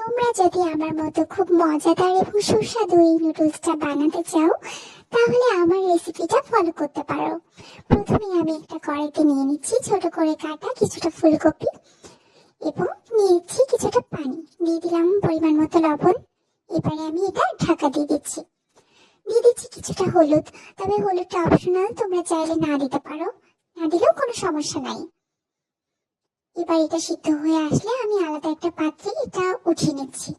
তোমরা যদি আমার মতো খুব মজাদার এবং সুস্বাদু এই নুডলসটা বানাতে চাও তাহলে আমার রেসিপিটা ফলো করতে পারো। প্রথমে আমি একটা কড়াইতে নিয়ে নিচ্ছি ছোট করে কাটা কিছুটা ফুলকপি এবং নিয়ে নিচ্ছি কিছুটা পানি, দিয়ে দিলাম পরিমাণ মতো লবণ। এবারে আমি এটা ঢাকা দিয়ে দিচ্ছি কিছুটা হলুদ, তবে হলুদটা অপশনাল, তোমরা চাইলে না দিতে পারো, না দিলেও কোনো সমস্যা নাই। এবার এটা সিদ্ধ হয়ে আসলে আমি আলাদা একটা পাত্রে এটা উঠিয়ে নিচ্ছি।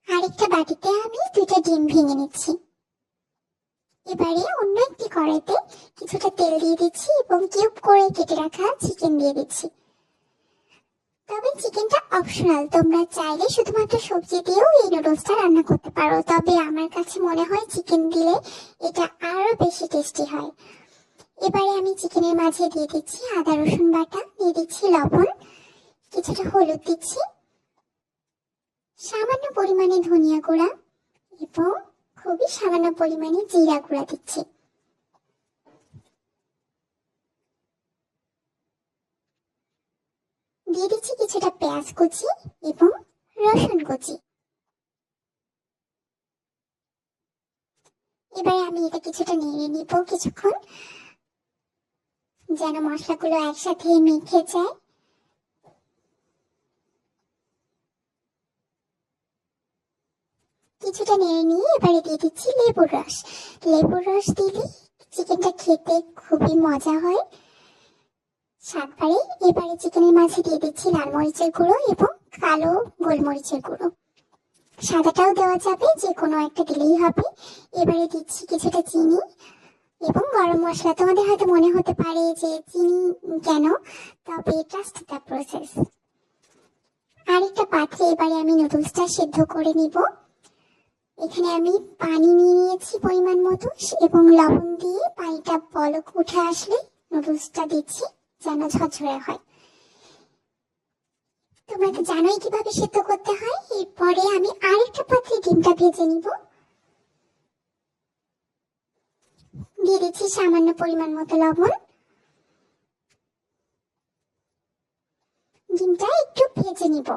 আরেকটা বাটিতে আমি 2টা ডিম ভেঙে নিচ্ছি। এবারে অন্য একটি কড়াইতে কিছুটা তেল দিয়ে দিচ্ছি এবং কিউব করে কেটে রাখা চিকেন দিয়ে দিচ্ছি। তবে চিকেনটা অপশনাল, তোমরা চাইলে শুধুমাত্র সবজি দিয়েও এই নুডলসটা রান্না করতে পারো, তবে আমার কাছে মনে হয় চিকেন দিলে এটা আরো বেশি টেস্টি হয়। এবারে আমি চিকেনের মাঝে দিয়ে দিচ্ছি আদা রসুন বাটা, দিয়ে দিচ্ছি লবণ, কিছুটা হলুদ দিচ্ছি, সামান্য পরিমাণে ধনিয়া গুঁড়া এবং খুবই সামান্য পরিমাণে জিরা গুঁড়া দিচ্ছি। দিয়ে দিচ্ছি কিছুটা পেঁয়াজ কুচি এবং রসুন কুচি। এবারে আমি এটা কিছুটা নেড়ে নিব কিছুক্ষণ, যেন মশলাগুলো একসাথে মিশে যায়। কিছুটা নেড়ে নিয়ে এবারে দিয়ে দিচ্ছি লেবুর রস। লেবুর রস দিলে চিকেনটা খেতে খুবই মজা হয় স্বাদবারে। এবারে চিকেনের মাঝে দিয়ে দিচ্ছি লাল মরিচের গুঁড়ো এবং কালো গোলমরিচের গুঁড়ো, সাদাটাও দেওয়া যাবে, যে কোনো একটা দিলেই হবে। এবারে দিচ্ছি কিছুটা চিনি এবং গরম মশলা। তোমাদের হয়তো মনে হতে পারে যে চিনি কেন, তবে ট্রাস্ট দ্য প্রসেস। আরেকটা পাত্রে এবারে আমি নুডলসটা সিদ্ধ করে নিব। এখানে আমি পানি নিয়ে নিয়েছি পরিমাণ মতো এবং লবণ দিয়ে পানিটা বলক উঠে আসলে নুডলসটা দিচ্ছি যেন ঝরঝরে হয়। তোমরা তো জানোই কিভাবে সিদ্ধ করতে হয়। এরপরে আমি আরেকটা পাত্রে ডিমটা ভেজে নিব। দিয়ে দিচ্ছি সামান্য পরিমাণ মতো লবণ। ডিমটা একটু ভেজে নিব,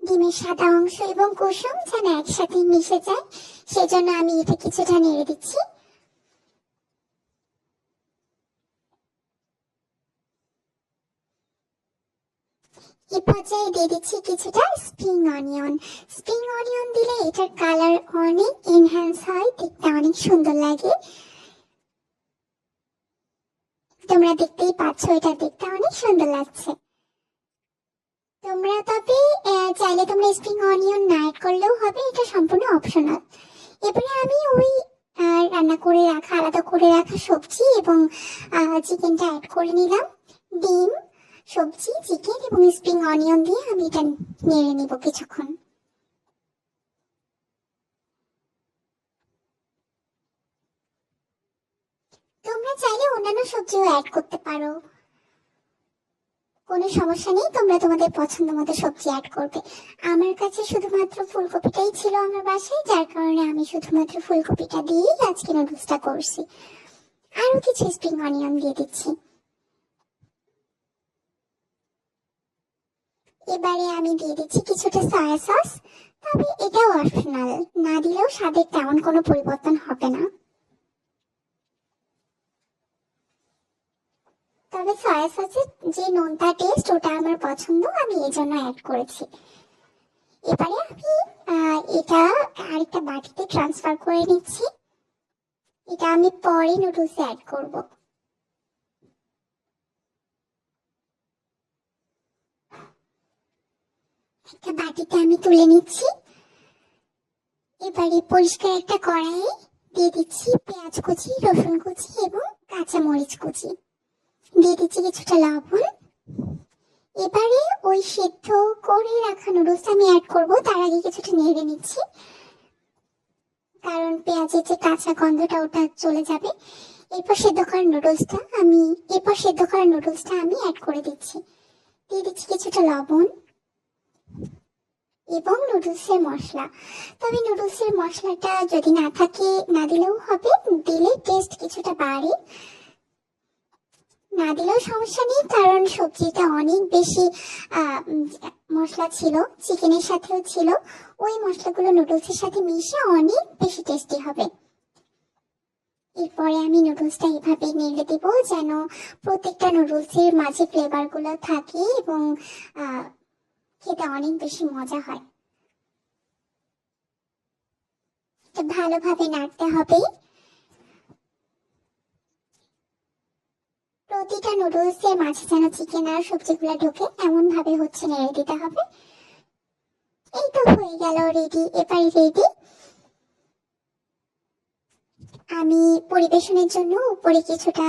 ডিমের সাদা অংশ এবং কুসুম যেন একসাথে মিশে যায়, সেজন্য আমি এটা কিছুটা নেড়ে দিচ্ছি। এই পর্যায়ে দিয়ে দিচ্ছি কিছুটা স্প্রিং অনিয়ন। স্প্রিং অনিয়ন দিলে এটার কালার অনেক এনহ্যান্স হয়, দেখতে অনেক সুন্দর লাগে। তোমরা দেখতেই পাচ্ছ এটা দেখতে অনেক সুন্দর লাগছে। তোমরা তবে চাইলে তোমরা স্প্রিং অনিয়ন না অ্যাড করলেও হবে, এটা সম্পূর্ণ অপশনাল। এবারে আমি ওই রান্না করে রাখা আলাদা করে রাখা সবজি এবং চিকেনটা অ্যাড করে নিলাম। ডিম, সবজি, চিকেন এবং স্প্রিং অনিয়ন দিয়ে আমি এটা নেড়ে নিব কিছুক্ষণ। তোমরা চাইলে অন্যান্য সবজিও অ্যাড করতে পারো, কোনো সমস্যা নেই, তোমরা তোমাদের পছন্দ মতো সবজি অ্যাড করবে। আমার কাছে শুধুমাত্র ফুলকপিটাই ছিল আমার বাসায়, যার কারণে আমি শুধুমাত্র ফুলকপিটা দিয়েই আজকে নুডলসটা করছি। আরো কিছু স্প্রিং অনিয়ন দিয়ে দিচ্ছি। এবারে আমি দিয়ে দিচ্ছি কিছুটা সয়া সস, তবে এটাও অপশনাল, না দিলেও স্বাদের তেমন কোনো পরিবর্তন হবে না। তবে সয়া সসের যে নোনতা টেস্ট ওটা আমার পছন্দ, আমি এই জন্য অ্যাড করেছি। এবারে আমি এটা আরেকটা বাটিতে ট্রান্সফার করে নিচ্ছি। এটা আমি পরে নুডলসে অ্যাড করব। একটা বাটিতে আমি তুলে নিচ্ছি। এবারে পরিষ্কার একটা কড়াইয়ে দিয়ে দিচ্ছি পেঁয়াজ কুচি, রসুন কুচি এবং কাঁচা মরিচ কুচি, দিয়ে দিচ্ছি কিছুটা লবণ। এবারে ওই সিদ্ধ করে রাখা নুডলসটা আমি অ্যাড করব, তার আগে কিছুটা নেড়ে নিচ্ছি, কারণ পেঁয়াজের যে কাঁচা গন্ধটা ওটা চলে যাবে। এরপর সিদ্ধ করা নুডলসটা আমি অ্যাড করে দিচ্ছি। দিয়ে দিচ্ছি কিছুটা লবণ এবং নুডলসের মশলা। তবে নুডলসের মশলাটা যদি না থাকে না দিলেও হবে, দিলে টেস্ট কিছুটা বাড়ে। না দিলেও সমস্যা নেই, কারণ সবজিটা অনেক বেশি মশলা ছিল, চিকেনের সাথেও ছিল। ওই মশলাগুলো নুডলসের সাথে মিশে অনেক বেশি টেস্টি হবে। এরপরে আমি নুডলসটা এভাবে নেড়ে দেব যেন প্রত্যেকটা নুডলসের মাঝে ফ্লেভার গুলো থাকে এবং খেতে অনেক বেশি মজা হয়। তো ভালোভাবে নাড়তে হবে। প্রতিটা নুডলসের মাঝে যেন চিকেন আর সবজিগুলো ঢোকে এমন ভাবে নেড়ে দিতে হবে। এই তো হয়ে গেল রেডি, এবারে রেডি। আমি পরিবেশনের জন্য উপরে কিছুটা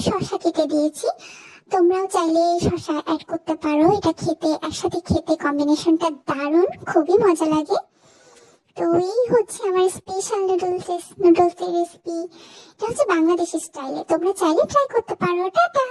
শসা কেটে দিয়েছি। তোমরাও চাইলে শসা অ্যাড করতে পারো, এটা খেতে একসাথে খেতে কম্বিনেশনটা দারুণ, খুবই মজা লাগে। তো এই হচ্ছে আমার স্পেশাল নুডলসের রেসিপি। এটা হচ্ছে বাংলাদেশি স্টাইলে, তোমরা চাইলে ট্রাই করতে পারো। টাটা।